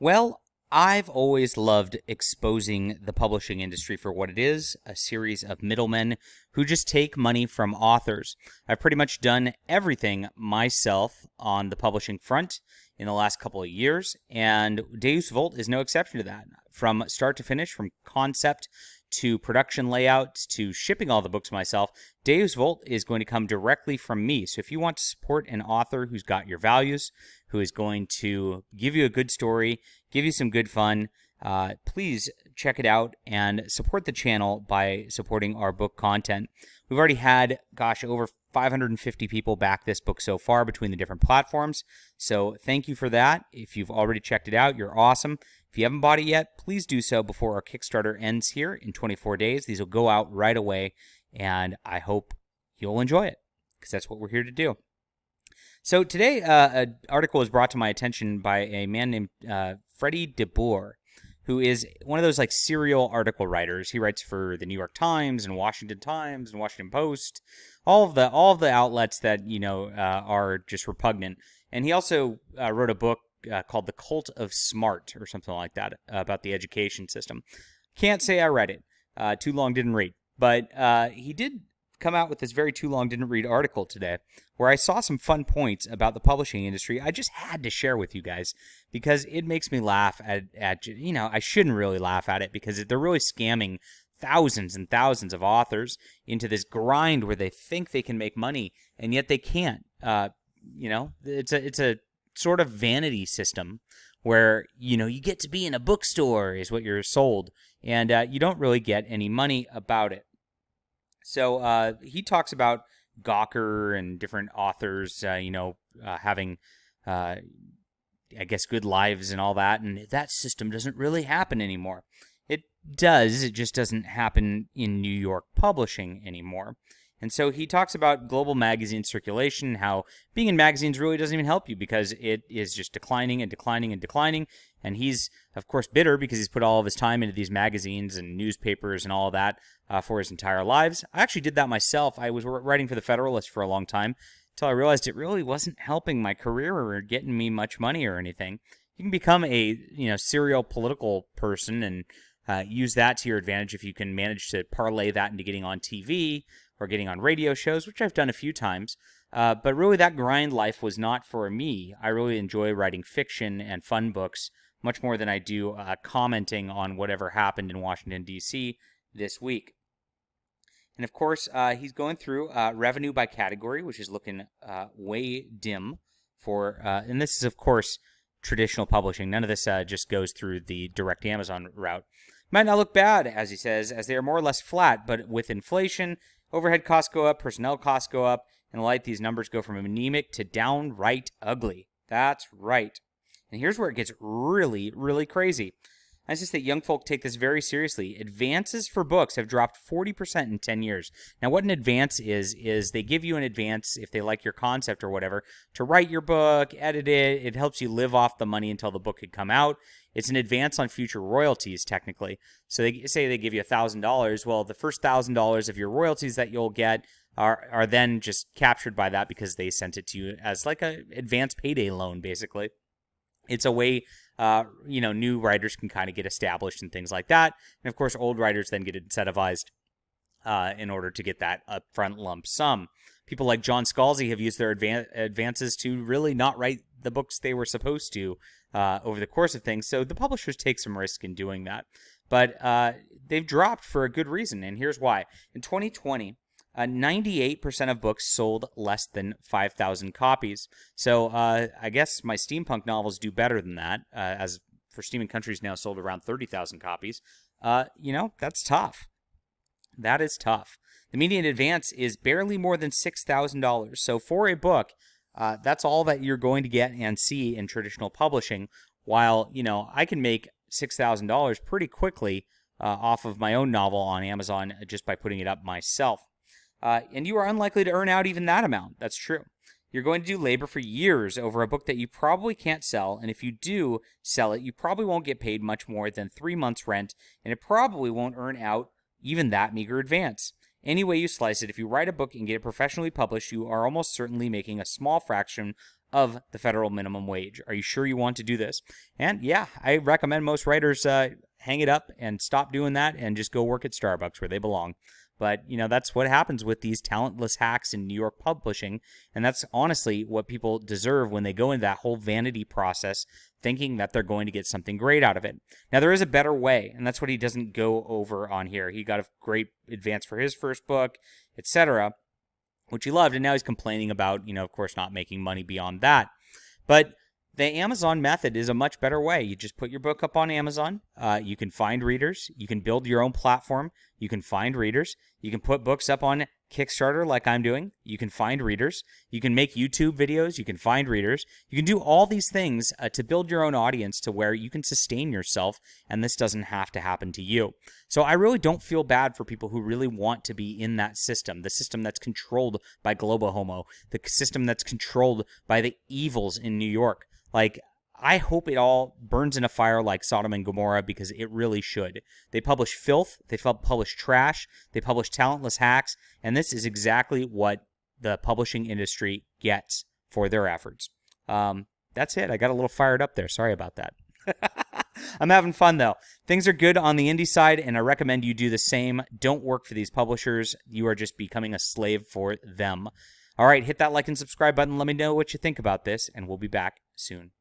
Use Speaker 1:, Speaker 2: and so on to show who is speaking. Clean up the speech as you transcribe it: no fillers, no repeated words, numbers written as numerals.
Speaker 1: Well, I've always loved exposing the publishing industry for what it is, a series of middlemen who just take money from authors. I've pretty much done everything myself on the publishing front in the last couple of years, and Deus Volt is no exception to that. From start to finish, from concept to production layouts to shipping all the books myself, Deus Volt is going to come directly from me. So if you want to support an author who's got your values, who is going to give you a good story, give you some good fun, please check it out and support the channel by supporting our book content. We've already had, over 550 people back this book so far between the different platforms. So thank you for that. If you've already checked it out, you're awesome. If you haven't bought it yet, please do so before our Kickstarter ends here in 24 days. These will go out right away, and I hope you'll enjoy it, because that's what we're here to do. So today, an article was brought to my attention by a man named Freddie DeBoer, who is one of those like serial article writers. He writes for the New York Times and Washington Times and Washington Post, all of the outlets that are just repugnant. And he also wrote a book called The Cult of Smart or something like that about the education system. Can't say I read it. Too long, didn't read. But he did come out with this very too long, didn't read article today where I saw some fun points about the publishing industry I just had to share with you guys because it makes me laugh at I shouldn't really laugh at it because they're really scamming thousands and thousands of authors into this grind where they think they can make money and yet they can't. It's a sort of vanity system where you get to be in a bookstore is what you're sold, and you don't really get any money about it. So he talks about Gawker and different authors having good lives and all that, and that system doesn't really happen anymore. It does, it just doesn't happen in New York publishing anymore. And so he talks about global magazine circulation, how being in magazines really doesn't even help you because it is just declining and declining and declining. And he's, of course, bitter because he's put all of his time into these magazines and newspapers and all of that for his entire lives. I actually did that myself. I was writing for the Federalist for a long time until I realized it really wasn't helping my career or getting me much money or anything. You can become a serial political person and use that to your advantage if you can manage to parlay that into getting on TV or getting on radio shows, which I've done a few times. But really, that grind life was not for me. I really enjoy writing fiction and fun books much more than I do commenting on whatever happened in Washington, D.C. this week. And of course, he's going through revenue by category, which is looking way dim for, and this is, of course, traditional publishing. None of this just goes through the direct Amazon route. Might not look bad, as he says, as they are more or less flat, but with inflation, overhead costs go up, personnel costs go up, and the like, these numbers go from anemic to downright ugly. That's right. And here's where it gets really, really crazy. I insist that young folk take this very seriously. Advances for books have dropped 40% in 10 years. Now, what an advance is they give you an advance, if they like your concept or whatever, to write your book, edit it. It helps you live off the money until the book could come out. It's an advance on future royalties, technically. So they say they give you $1,000. Well, the first $1,000 of your royalties that you'll get are then just captured by that because they sent it to you as like a advance payday loan, basically. It's a way, new writers can kind of get established and things like that. And of course, old writers then get incentivized in order to get that upfront lump sum. People like John Scalzi have used their advances to really not write the books they were supposed to over the course of things. So the publishers take some risk in doing that. But they've dropped for a good reason, and here's why. In 2020, 98% of books sold less than 5,000 copies. So I guess my steampunk novels do better than that, as for Steam and Country's now sold around 30,000 copies. That's tough. That is tough. The median advance is barely more than $6,000. So for a book, that's all that you're going to get and see in traditional publishing, while, I can make $6,000 pretty quickly off of my own novel on Amazon just by putting it up myself. And you are unlikely to earn out even that amount. That's true. You're going to do labor for years over a book that you probably can't sell, and if you do sell it, you probably won't get paid much more than 3 months' rent, and it probably won't earn out even that meager advance. Any way you slice it, if you write a book and get it professionally published, you are almost certainly making a small fraction of the federal minimum wage. Are you sure you want to do this? And yeah, I recommend most writers hang it up and stop doing that and just go work at Starbucks where they belong. But, that's what happens with these talentless hacks in New York publishing. And that's honestly what people deserve when they go into that whole vanity process, thinking that they're going to get something great out of it. Now, there is a better way, and that's what he doesn't go over on here. He got a great advance for his first book, etc., which he loved. And now he's complaining about, of course, not making money beyond that. But the Amazon method is a much better way. You just put your book up on Amazon. You can find readers. You can build your own platform. You can find readers. You can put books up on Kickstarter like I'm doing. You can find readers. You can make YouTube videos. You can find readers. You can do all these things to build your own audience to where you can sustain yourself, and this doesn't have to happen to you. So I really don't feel bad for people who really want to be in that system, the system that's controlled by Globo Homo, the system that's controlled by the evils in New York. Like, I hope it all burns in a fire like Sodom and Gomorrah, because it really should. They publish filth, they publish trash, they publish talentless hacks, and this is exactly what the publishing industry gets for their efforts. That's it. I got a little fired up there. Sorry about that. I'm having fun, though. Things are good on the indie side, and I recommend you do the same. Don't work for these publishers. You are just becoming a slave for them. All right, hit that like and subscribe button. Let me know what you think about this, and we'll be back soon.